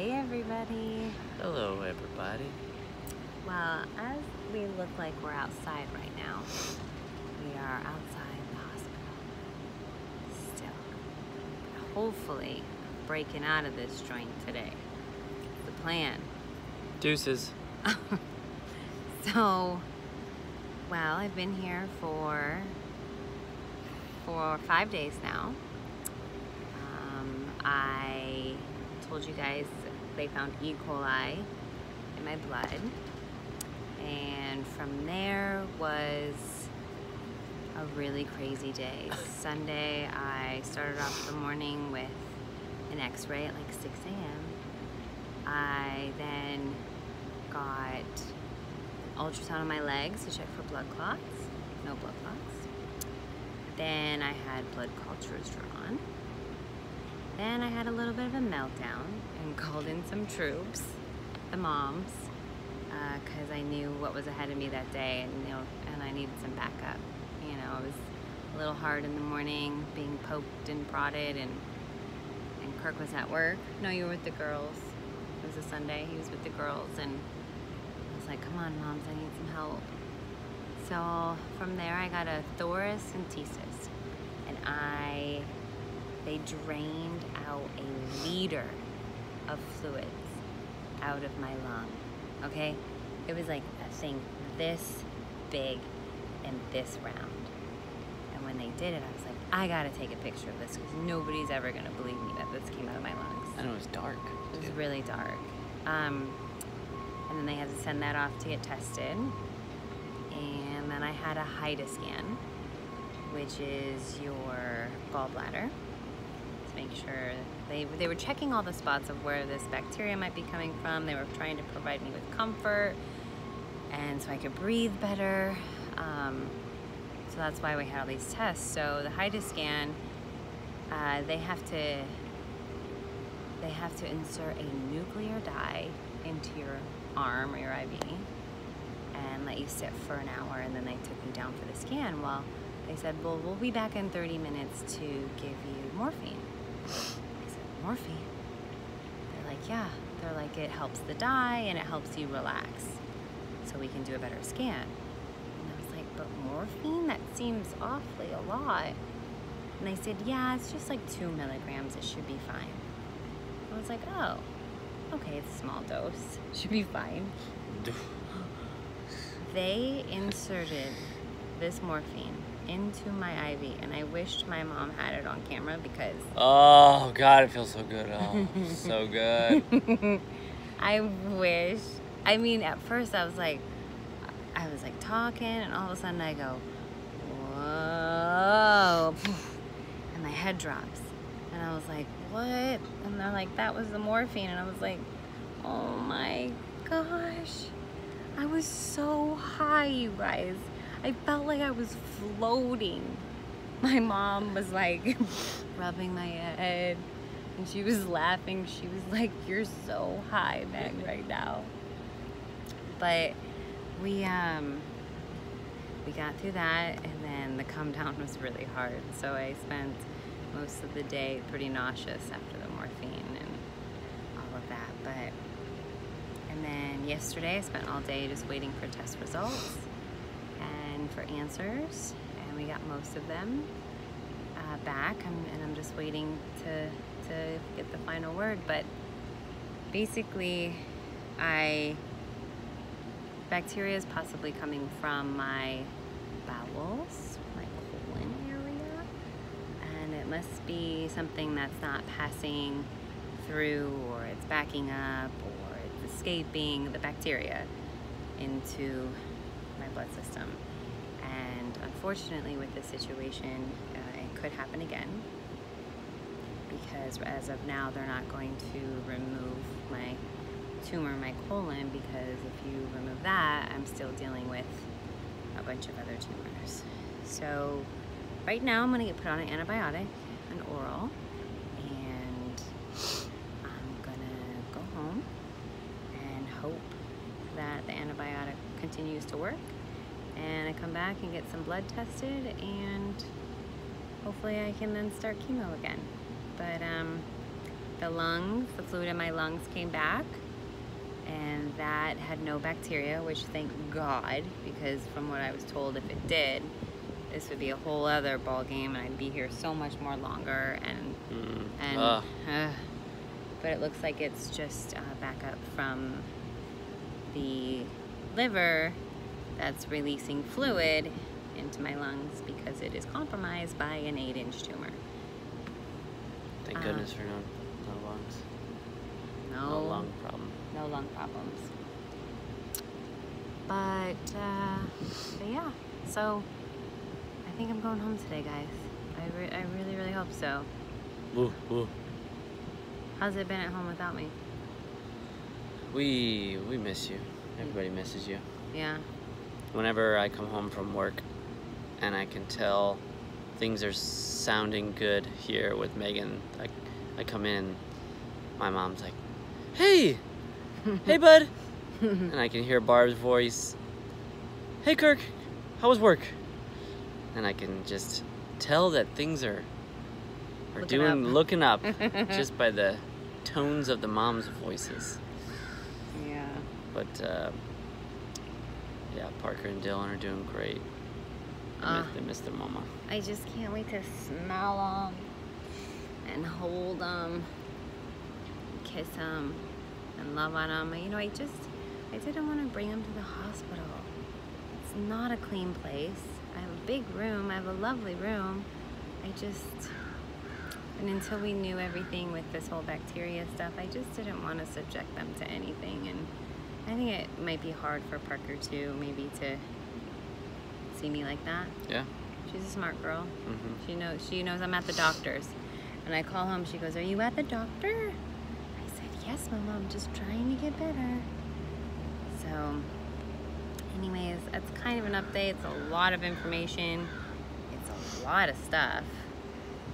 Hey everybody. Hello everybody. Well, as we look like we're outside right now, we are outside the hospital. Still. Hopefully breaking out of this joint today. The plan. Deuces. So, well, I've been here for 5 days now. I told you guys they found E. coli in my blood, and from there was a really crazy day. Sunday, I started off the morning with an x-ray at like 6 a.m. I then got ultrasound on my legs to check for blood clots. No blood clots. Then I had blood cultures drawn. Then I had a little bit of a meltdown and called in some troops, the moms, because I knew what was ahead of me that day, and I needed some backup. You know, it was a little hard in the morning, being poked and prodded, and Kirk was at work. No, you were with the girls. It was a Sunday. He was with the girls, and I was like, come on, moms, I need some help. So from there, I got a thoracentesis, and they drained out a liter of fluids out of my lung, okay? It was like a thing this big and this round. And when they did it, I was like, I gotta take a picture of this because nobody's ever gonna believe me that this came out of my lungs. And it was dark. It was really dark. And then they had to send that off to get tested. And then I had a Hideout scan, which is your gallbladder. Make sure they were checking all the spots of where this bacteria might be coming from. They were trying to provide me with comfort and so I could breathe better. So that's why we had all these tests. So the Hideout scan, they have to insert a nuclear dye into your arm or your IV and let you sit for an hour, and then they took me down for the scan. Well, they said, well, we'll be back in 30 minutes to give you morphine. I said, morphine? They're like, yeah. They're like, it helps the dye and it helps you relax so we can do a better scan. And I was like, but morphine? That seems awfully a lot. And they said, yeah, it's just like 2 milligrams. It should be fine. I was like, oh, okay, it's a small dose. Should be fine. They inserted this morphine into my IV, and I wished my mom had it on camera because... Oh, God, it feels so good. Oh, so good. I wish. I mean, at first I was like talking, and all of a sudden I go, whoa, and my head drops. And I was like, what? And they're like, that was the morphine. And I was like, oh my gosh. I was so high, you guys. I felt like I was floating. My mom was like rubbing my head and she was laughing. She was like, you're so high, Meg, right now. But we got through that, and then the come down was really hard. So I spent most of the day pretty nauseous after the morphine and all of that. And then yesterday I spent all day just waiting for test results and for answers, and we got most of them back, and I'm just waiting to get the final word. But basically, bacteria is possibly coming from my bowels, my colon area, and it must be something that's not passing through, or it's backing up, or it's escaping the bacteria into my blood system. And unfortunately, with this situation, it could happen again, because as of now, they're not going to remove my tumor in my colon, because if you remove that, I'm still dealing with a bunch of other tumors. So right now I'm gonna get put on an antibiotic, an oral, and I'm gonna go home and hope that the antibiotic continues to work, and I come back and get some blood tested, and hopefully I can then start chemo again. But the fluid in my lungs came back, and that had no bacteria, which thank God, because from what I was told, if it did, this would be a whole other ball game, and I'd be here so much more longer. But it looks like it's just backup from the liver that's releasing fluid into my lungs because it is compromised by an 8-inch tumor. Thank goodness for no lungs. No lung problem. No lung problems. But yeah, so I think I'm going home today, guys. I really, really hope so. Woo, woo. How's it been at home without me? We miss you. Everybody misses you. Yeah. Whenever I come home from work and I can tell things are sounding good here with Megan, I come in, my mom's like, hey, hey bud. And I can hear Barb's voice, hey Kirk, how was work? And I can just tell that things are looking up just by the tones of the mom's voices. Yeah. But yeah, Parker and Dylan are doing great. They miss their mama. I just can't wait to smell them and hold them, kiss them, and love on them. You know, I didn't want to bring them to the hospital. It's not a clean place. I have a big room. I have a lovely room. And until we knew everything with this whole bacteria stuff, I just didn't want to subject them to anything. And I think it might be hard for Parker too, maybe to see me like that. Yeah. She's a smart girl. Mm-hmm. She knows I'm at the doctor's. And I call home, she goes, are you at the doctor? I said, yes, Mama, I'm just trying to get better. So, anyways, that's kind of an update. It's a lot of information. It's a lot of stuff.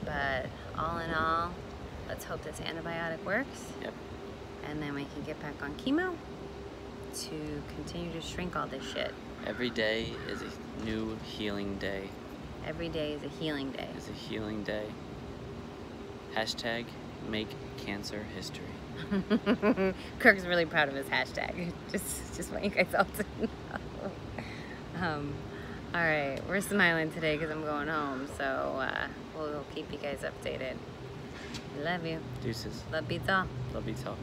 But all in all, let's hope this antibiotic works. Yep. And then we can get back on chemo to continue to shrink all this shit. Every day is a new healing day. Every day is a healing day. It's a healing day. Hashtag make cancer history. Kirk's really proud of his hashtag. Just want you guys all to know. All right, we're smiling today because I'm going home, so we'll keep you guys updated. Love you. Deuces. Love beats all. Love beats all.